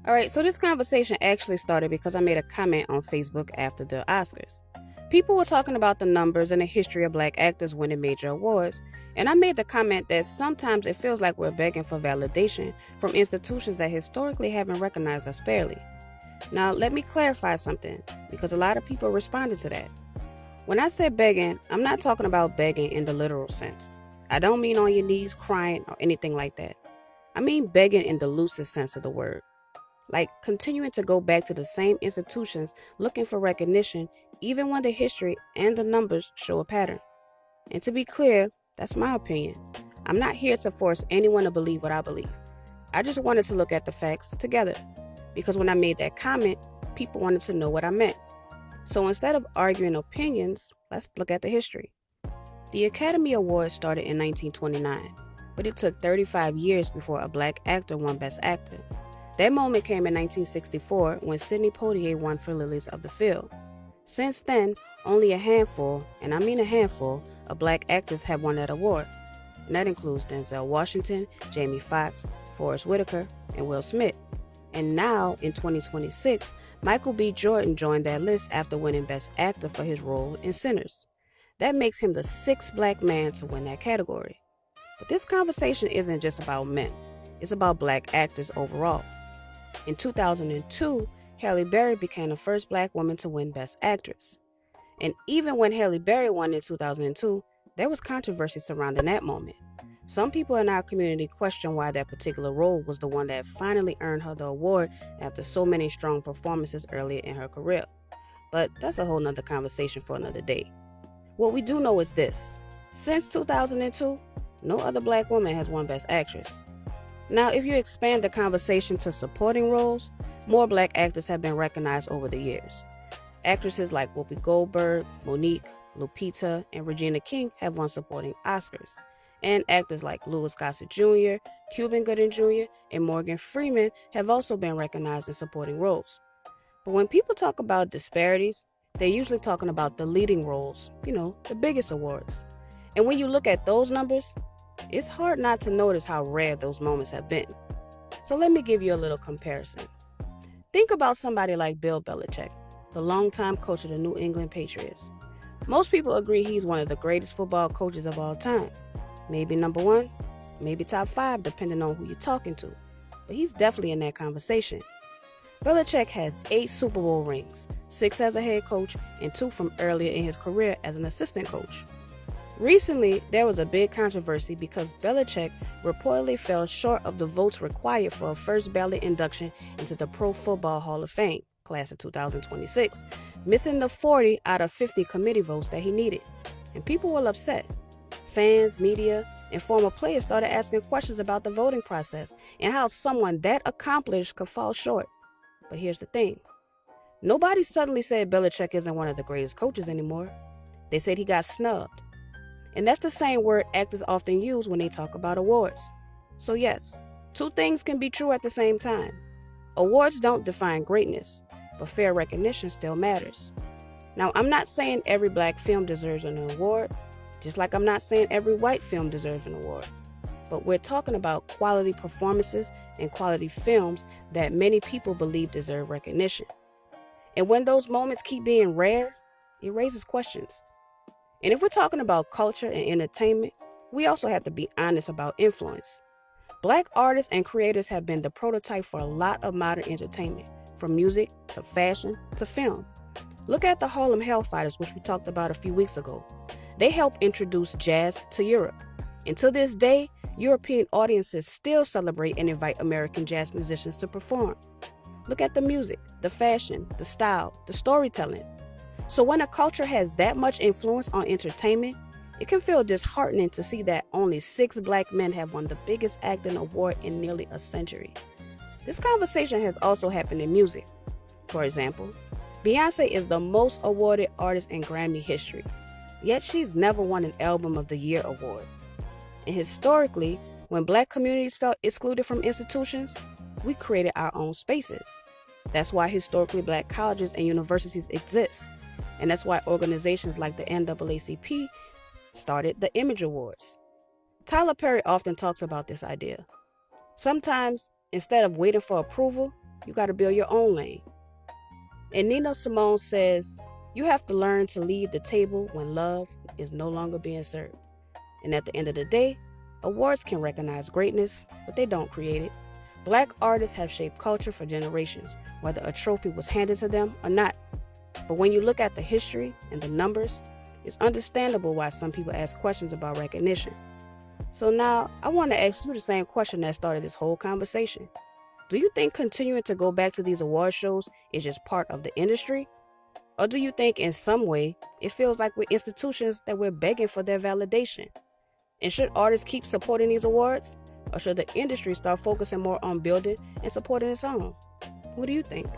All right, so this conversation actually started because I made a comment on Facebook after the Oscars. People were talking about the numbers and the history of black actors winning major awards, and I made the comment that sometimes it feels like we're begging for validation from institutions that historically haven't recognized us fairly. Now, let me clarify something, because a lot of people responded to that. When I say begging, I'm not talking about begging in the literal sense. I don't mean on your knees crying or anything like that. I mean begging in the loosest sense of the word, like continuing to go back to the same institutions looking for recognition even when the history and the numbers show a pattern. And to be clear, that's my opinion. I'm not here to force anyone to believe what I believe. I just wanted to look at the facts together, because when I made that comment, people wanted to know what I meant. So instead of arguing opinions, let's look at the history. The Academy Awards started in 1929, but it took 35 years before a black actor won Best Actor. That moment came in 1964 when Sidney Poitier won for Lilies of the Field. Since then, only a handful, and I mean a handful, of black actors have won that award. And that includes Denzel Washington, Jamie Foxx, Forest Whitaker, and Will Smith. And now, in 2026, Michael B. Jordan joined that list after winning Best Actor for his role in Sinners. That makes him the sixth black man to win that category. But this conversation isn't just about men. It's about black actors overall. In 2002, Halle Berry became the first black woman to win Best Actress. And even when Halle Berry won in 2002, there was controversy surrounding that moment. Some people in our community question why that particular role was the one that finally earned her the award after so many strong performances earlier in her career. But that's a whole nother conversation for another day. What we do know is this: since 2002, no other black woman has won Best Actress. Now, if you expand the conversation to supporting roles, more black actors have been recognized over the years. Actresses like Whoopi Goldberg, Monique, Lupita, and Regina King have won supporting Oscars. And actors like Louis Gossett Jr., Cuban Gooding Jr., and Morgan Freeman have also been recognized in supporting roles. But when people talk about disparities, they're usually talking about the leading roles, the biggest awards. And when you look at those numbers, it's hard not to notice how rare those moments have been. So let me give you a little comparison. Think about somebody like Bill Belichick, the longtime coach of the New England Patriots. Most people agree he's one of the greatest football coaches of all time. Maybe number one, maybe top five, depending on who you're talking to. But he's definitely in that conversation. Belichick has 8 Super Bowl rings, 6 as a head coach, and 2 from earlier in his career as an assistant coach. Recently, there was a big controversy because Belichick reportedly fell short of the votes required for a first ballot induction into the Pro Football Hall of Fame, class of 2026, missing the 40 out of 50 committee votes that he needed. And people were upset. Fans, media, and former players started asking questions about the voting process and how someone that accomplished could fall short. But here's the thing. Nobody suddenly said Belichick isn't one of the greatest coaches anymore. They said he got snubbed. And that's the same word actors often use when they talk about awards. So yes, 2 things can be true at the same time. Awards don't define greatness, but fair recognition still matters. Now, I'm not saying every black film deserves an award, just like I'm not saying every white film deserves an award. But we're talking about quality performances and quality films that many people believe deserve recognition. And when those moments keep being rare, it raises questions. And if we're talking about culture and entertainment, we also have to be honest about influence. Black artists and creators have been the prototype for a lot of modern entertainment, from music to fashion to film. Look at the Harlem Hellfighters, which we talked about a few weeks ago. They helped introduce jazz to Europe. And to this day, European audiences still celebrate and invite American jazz musicians to perform. Look at the music, the fashion, the style, the storytelling. So when a culture has that much influence on entertainment, it can feel disheartening to see that only 6 black men have won the biggest acting award in nearly a century. This conversation has also happened in music. For example, Beyoncé is the most awarded artist in Grammy history, yet she's never won an Album of the Year award. And historically, when black communities felt excluded from institutions, we created our own spaces. That's why historically black colleges and universities exist. And that's why organizations like the NAACP started the Image Awards. Tyler Perry often talks about this idea. Sometimes, instead of waiting for approval, You got to build your own lane. And Nina Simone says, you have to learn to leave the table when love is no longer being served. And at the end of the day, awards can recognize greatness, but they don't create it. Black artists have shaped culture for generations, whether a trophy was handed to them or not. But when you look at the history and the numbers, it's understandable why some people ask questions about recognition. So now, I want to ask you the same question that started this whole conversation. Do you think continuing to go back to these award shows is just part of the industry? Or do you think in some way it feels like we're institutions that we're begging for their validation? And should artists keep supporting these awards? Or should the industry start focusing more on building and supporting its own? What do you think?